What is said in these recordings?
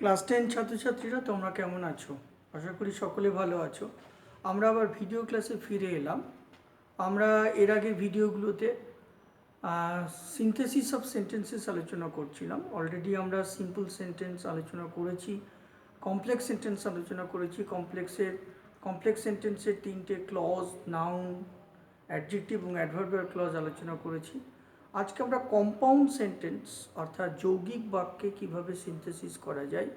Class 10 ছাত্রছাত্রীরা তোমরা কেমন আছো? আশা করি সকলে ভালো আছো। আমরা আবার ভিডিও ক্লাসে ফিরে এলাম। আমরা এর আগের ভিডিওগুলোতে সিনথেসিস অফ সেন্টেন্সেস আলোচনা করছিলাম। অলরেডি আমরা সিম্পল সেন্টেন্স আলোচনা করেছি, কমপ্লেক্স সেন্টেন্স আলোচনা করেছি। কমপ্লেক্স সেন্টেন্সের 3টে ক্লজ, নাউন, অ্যাডজেক্টিভ এবং অ্যাডভার্বিয়াল ক্লজ আলোচনা করেছি। আজকে আমরা কম্পাউন্ড সেন্টেন্স অর্থাৎ যৌগিক বাক্যে কিভাবে সিনথেসিস করা যায়,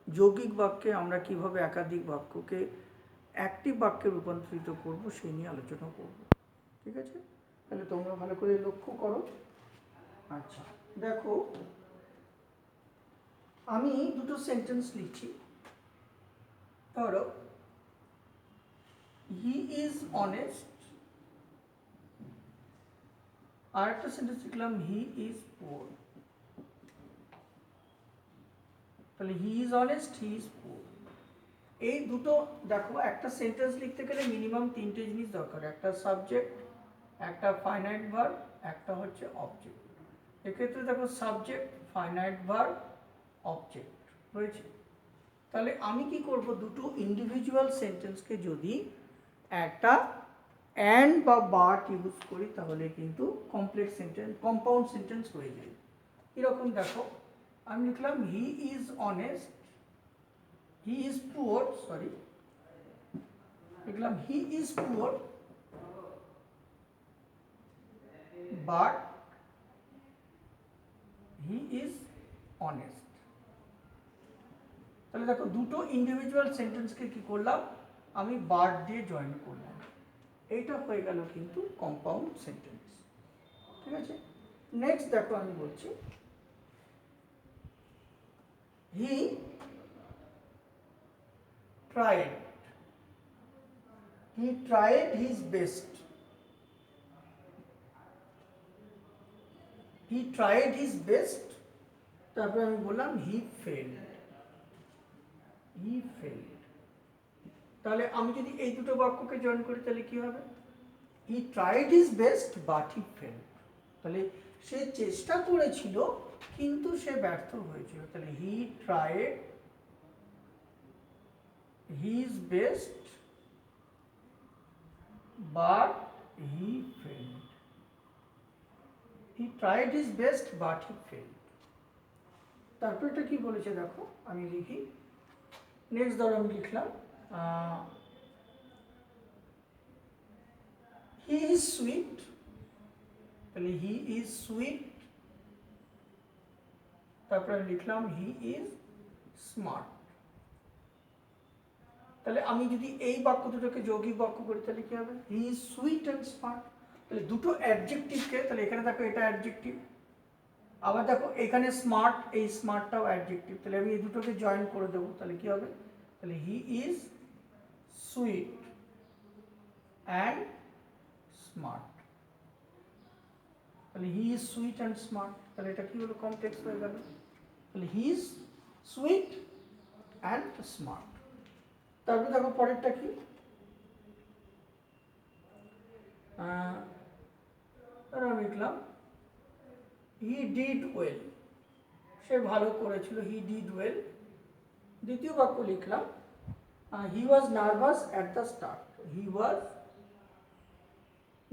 যৌগিক বাক্যে আমরা কিভাবে একাধিক বাক্যকে একটি বাক্যে রূপান্তরিত করব সেই নিয়ে আলোচনা করব। ঠিক আছে, তাহলে তোমরা ভালো করে লক্ষ্য করো। আচ্ছা দেখো, আমি দুটো সেন্টেন্স লিখছি। ধরো, হি ইজ অনেস্ট, আর একটা সেন্টেন্স লিখলাম হি ইজ পোর। তাহলে he is honest, he is poor. এই দুটো দেখো, একটা সেন্টেন্স লিখতে গেলে মিনিমাম 3টে জিনিস দরকার, একটা সাবজেক্ট, একটা ফাইনাইট ভার্ব, একটা হচ্ছে অবজেক্ট। এক্ষেত্রে দেখো সাবজেক্ট, ফাইনাইট ভার্ব, অবজেক্ট রয়েছে। তাহলে আমি কি করব, দুটো ইন্ডিভিজুয়াল সেন্টেন্সকে যদি একটা অ্যান্ড বা বাট ইউজ করি তাহলে কিন্তু কমপ্লেক্স সেন্টেন্স, কম্পাউন্ড সেন্টেন্স হয়ে যায়। এরকম দেখো, আমি লিখলাম he is honest, he is poor, sorry, লিখলাম he is poor but he is honest. তাহলে দেখো, দুটো ইন্ডিভিজুয়াল সেন্টেন্সকে কি করলাম, আমি বাট দিয়ে জয়েন করলাম। এইটা হয়ে গেল কিন্তু কম্পাউন্ড সেন্টেন্স। ঠিক আছে, নেক্সট দেখো, আমি বলছি হি tried, he tried his best, he tried his best, তারপরে আমি বললাম he failed, he failed। তাহলে আমি যদি এই দুটো বাক্যকে জয়েন করি তাহলে কি হবে, he tried his best but he failed। তাহলে সে চেষ্টা করেছিল কিন্তু সে ব্যর্থ হয়েছিল। তাহলে he tried his best but he failed, he tried his best but he failed। তারপর এটা কি বলেছে দেখো, আমি লিখি। নেক্সট ধরো, আমি লিখলাম হি ইজ সুইট, তাহলে হি ইজ সুইট, তারপর আমি লিখলাম হি ইজ স্মার্ট। তাহলে আমি যদি এই বাক্য দুটোকে যৌগিক বাক্য করি তাহলে কি হবে, হি ইজ সুইট অ্যান্ড স্মার্ট। তাহলে দুটো অ্যাডজেক্টিভকে, তাহলে এখানে দেখো এটা অ্যাডজেক্টিভ, আবার দেখো এখানে স্মার্ট, এই স্মার্টটাও অ্যাডজেক্টিভ। তাহলে আমি এই দুটোকে জয়েন করে দেবো, তাহলে কি হবে, তাহলে he is sweet and smart. তাহলে he is sweet and smart, তাহলে এটা কি হলো, কমপ্লেক্স হয়ে গেল। তাহলে he is sweet and smart. তারপরে দেখো পরেরটা কি, আমি লিখলাম হি ডিড ওয়েল, সে ভালো করেছিল, হি ডিড ওয়েল। দ্বিতীয় বাক্য লিখলাম he was nervous at the start, he was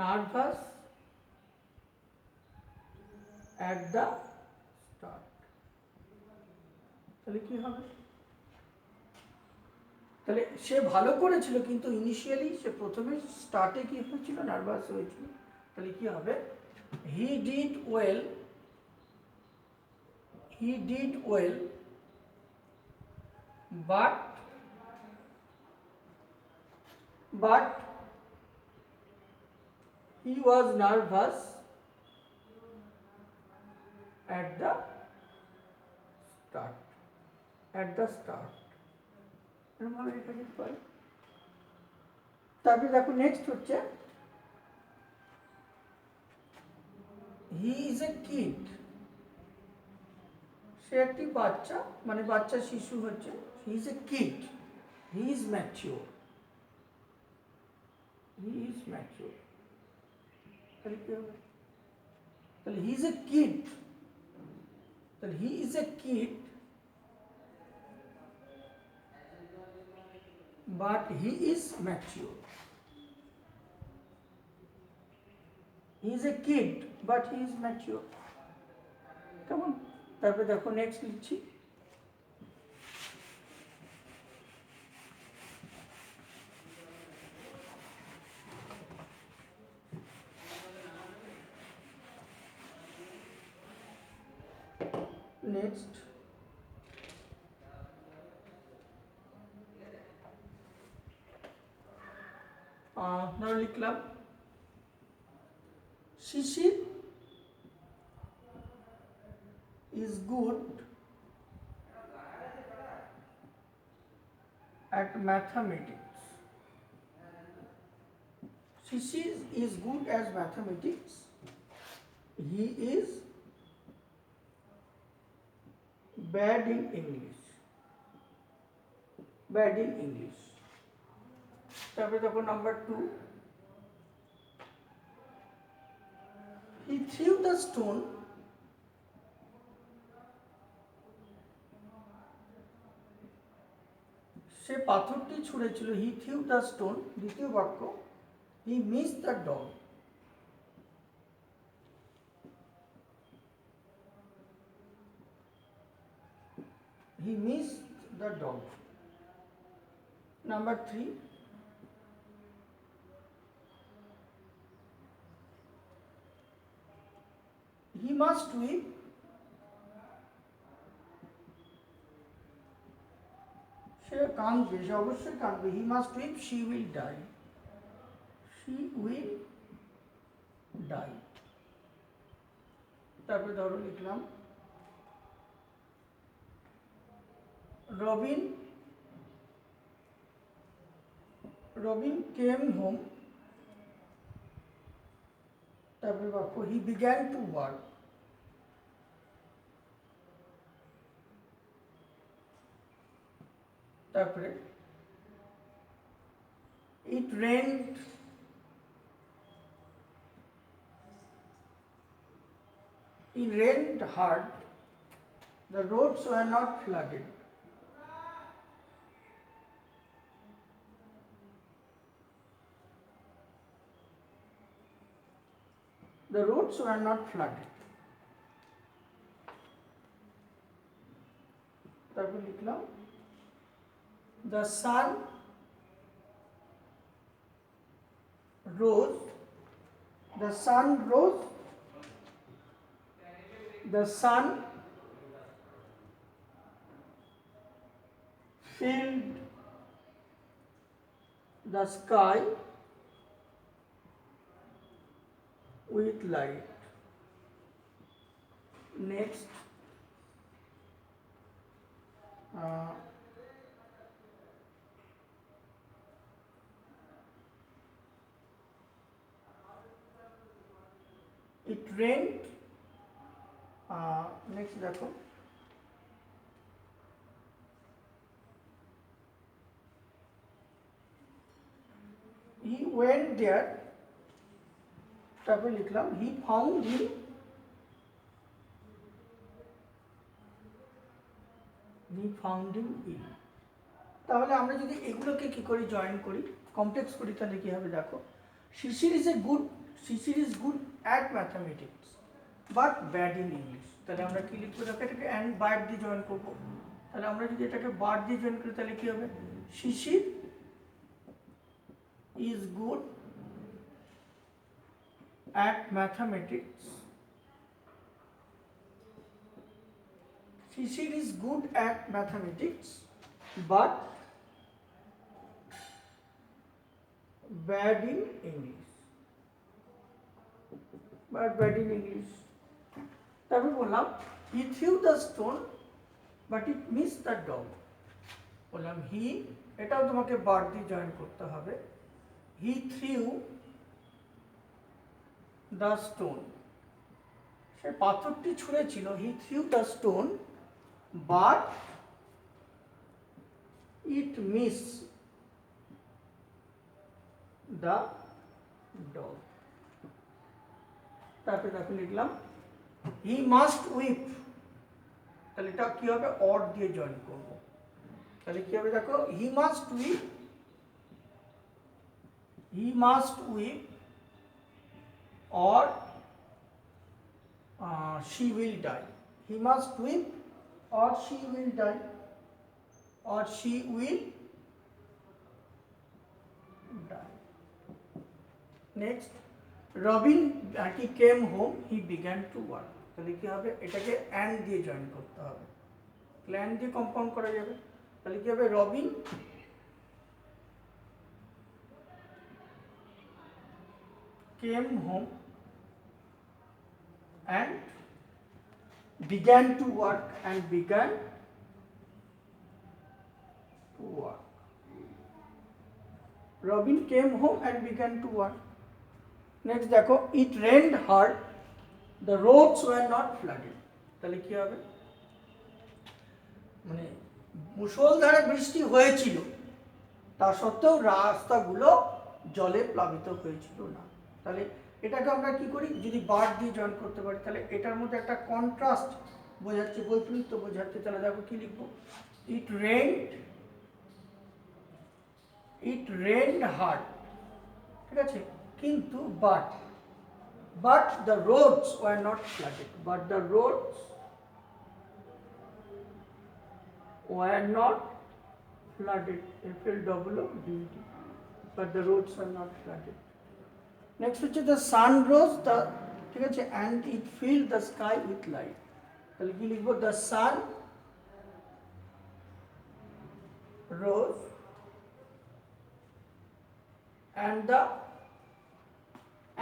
nervous at the start. তাহলে কি হবে, তাহলে সে ভালো করেছিল কিন্তু ইনিশিয়ালি, সে প্রথমে স্টার্টে কি হয়েছিল, নার্ভাস হয়েছিল। তাহলে কি হবে, he did well, he did well but he was nervous at the start, at the start। তারপরে দেখো নেক্সট হচ্ছে he is a kid, সে একটি বাচ্চা, মানে বাচ্চা শিশু হচ্ছে, he is a kid, he is mature, he is mature। তাহলে কি হবে, তাহলে he is a kid, তাহলে he is a kid but he is mature. He is a kid but he is mature. কেমন? তারপরে দেখো নেক্সট লিখছি, next ধরো লিখলাম শিশির is good at mathematics. Shishir is good at mathematics. He is bad in English. Bad in English. তারপরে দেখো number 2, he threw the stone সে পাথরটি ছুঁড়েছিল, হি থিউ দ্য স্টোন। দ্বিতীয় বাক্য, he miss the dog. He miss the dog. Number 3, he must weep সে কাঁদবে, সে অবশ্যই কাঁদবে। He must weep she will die. She will die. তারপরে ধরো লিখলাম রবিন কেম হোম। তারপরে বাক্য, হি বিগ্যান টু ওয়ার্ক। তারপরে it rained hard, the roads were not flooded. The roads were not flooded. তারপর লিখলাম the sun rose, the sun rose, the sun filled the sky with light. Next, it rained. Next দেখো, he went there. তারপরে লিখলাম he found him in. তাহলে আমরা যদি এগুলোকে কি করে জয়েন করি, কমপ্লেক্স করি, তাহলে কি হবে দেখো, Shishir is good at mathematics but bad in English. তাহলে আমরা কি লিখবো দেখো, এটাকে অ্যান্ড বাট দিয়ে জয়েন করবো। তাহলে আমরা যদি এটাকে বাট দিয়ে জয়েন করি তাহলে কি হবে, Shishir is good at mathematics. Shishir is good at mathematics but bad in English. তারপর বললাম he threw the stone but it missed the dog. বললাম he, এটাও তোমাকে বার দিয়ে জয়েন করতে হবে। he threw the stone, সে পাথরটি ছুঁড়েছিল, he threw the stone but it missed the dog. তারপরে দেখো লিখলাম he must weep। তাহলে এটা কি হবে, অর দিয়ে জয়েন করব। তাহলে কি হবে দেখো, he must weep he must weep or she will die. He must weep or she will die, or she will die. Next, Robin he came home, he began to work. তাহলে কি হবে, এটাকে and দিয়ে join করতে হবে, তাহলে and দিয়ে compound করা যাবে। তাহলে কি হবে, Robin came home and began to work, and began to work. Robin came home and began to work. Next দেখো, it rained hard, the roads were not flooded. তাহলে কি হবে, মানে মুষলধারে বৃষ্টি হয়েছিল, তা সত্ত্বেও রাস্তাগুলো জলে প্লাবিত হয়েছিল না। তাহলে এটাকে আমরা কি করি, যদি বার্ড দিয়ে জয়েন করতে পারি, তাহলে এটার মধ্যে একটা কন্ট্রাস্ট বোঝাচ্ছে, বৈপরীত্য বোঝাচ্ছে। তাহলে দেখো কি লিখবো, ইট রেইনড হার্ড, ঠিক আছে, কিন্তু but the roads were not flooded, but the roads were not flooded, FLOOD, but the roads are not flooded. Next হচ্ছে the sun rose, the ঠিক আছে, and it filled the sky with light. তাহলে কি লিখবো, the sun rose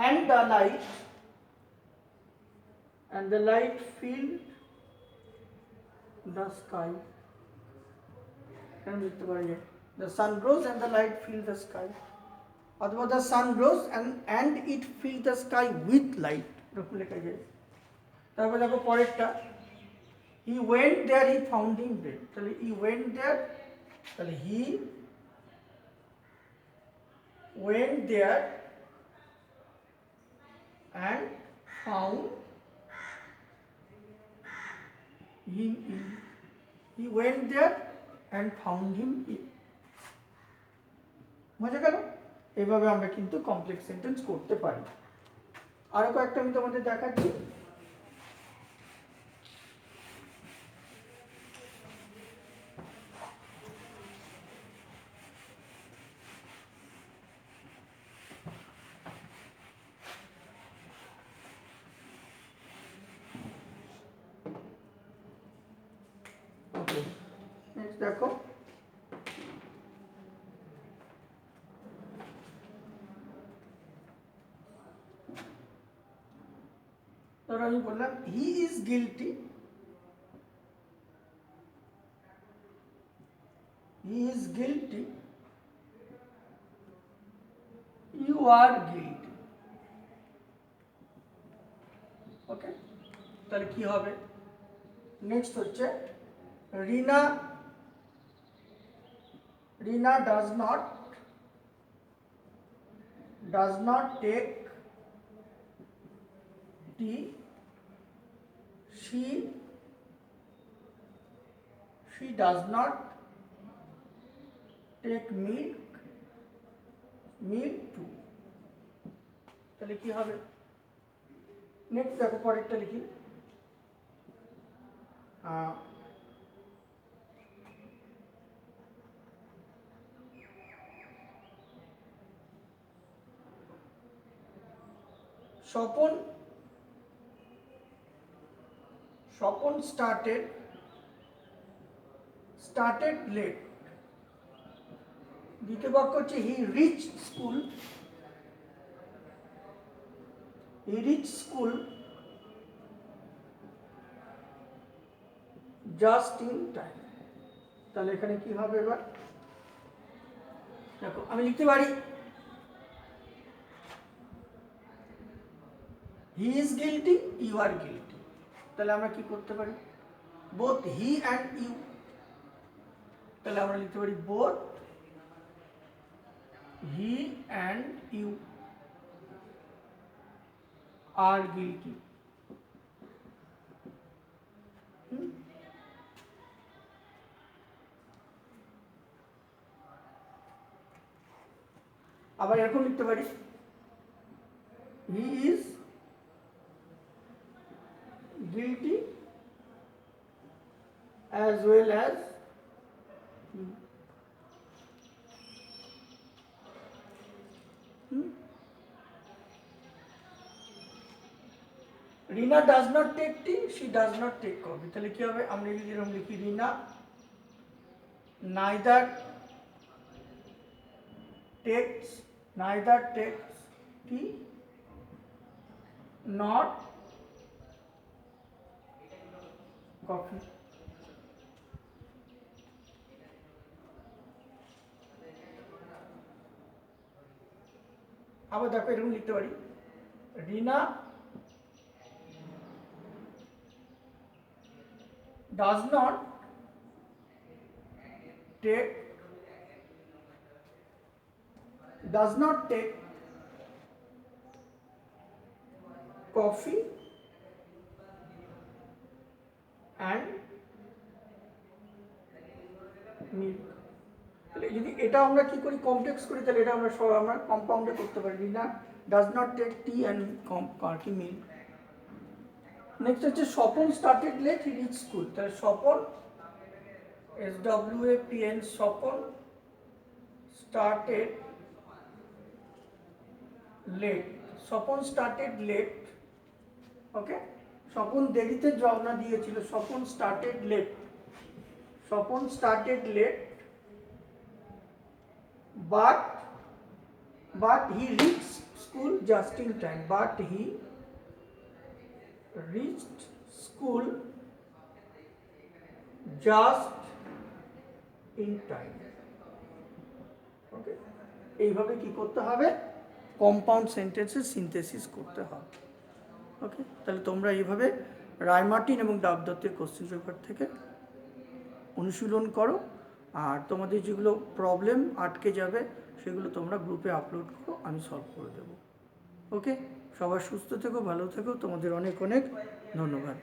and the light filled the sky. The sun rose and the light filled the sky. অথবা the sun rose and it filled the sky with light, এরকম লেখা যায়। তারপরে দেখো পরেরটা, he went there, he found him dead। তাহলে he went there, তাহলে he went there and found him in, he went there and found him in। বুঝে গেল? এইভাবে আমরা কিন্তু কমপ্লেক্স সেন্টেন্স করতে পারি। আরো কয়েকটা আমি তোমাদের দেখাচ্ছি। ওকে, নেক্সট দেখো, ধরো আমি বললাম he is guilty, he is guilty, you are guilty. Okay, তাহলে কি হবে, নেক্সট হচ্ছে রিনা does not take tea, she does not take milk too। তাহলে কি হবে, নেক্সট দেখো পরেরটা লিখি, স্বপন started late। দ্বিতীয় বাক্য হচ্ছে he reached school just in time। তাহলে এখানে কি হবে, এবার দেখো আমি লিখতে পারি he is guilty, you are guilty। তাহলে আমরা কি করতে পারি, both he and you, তাহলে আমরা লিখতে পারি both he and you are guilty। আবার এরকম লিখতে পারি, he is guilty as well as Rina does not take tea, she does not take coffee. তাহলে কি হবে, আমরা যদি এরকম লিখি, রিনা neither takes tea not coffee। আবার দেখো এরকম লিখতে পারি, রিনা does not take coffee and milk। তাহলে যদি এটা আমরা কি করি, কমপ্লেক্স করি, তাহলে এটা আমরা কম্পাউন্ডে করতে পারি, Rina does not take tea and milk. Next হচ্ছে Swapan started late he reach school. তাহলে Swapan SWAPN, Swapan started late, Swapan started late, ওকে। স্বপন দেরিতে রওনা দিয়েছিল, Swapan started late but he reached school just in time, ওকে। এইভাবে কি করতে হবে, কম্পাউন্ড সেন্টেন্সের সিনথেসিস করতে হবে, ওকে। তাহলে তোমরা এইভাবে রায়মার্টিন এবং ডাকদত্তের কোশ্চেন পেপার থেকে অনুশীলন করো, আর তোমাদের যেগুলো প্রবলেম আটকে যাবে সেগুলো তোমরা গ্রুপে আপলোড করো, আমি সলভ করে দেবো, ওকে। সবাই সুস্থ থেকো, ভালো থেকো, তোমাদের অনেক অনেক ধন্যবাদ।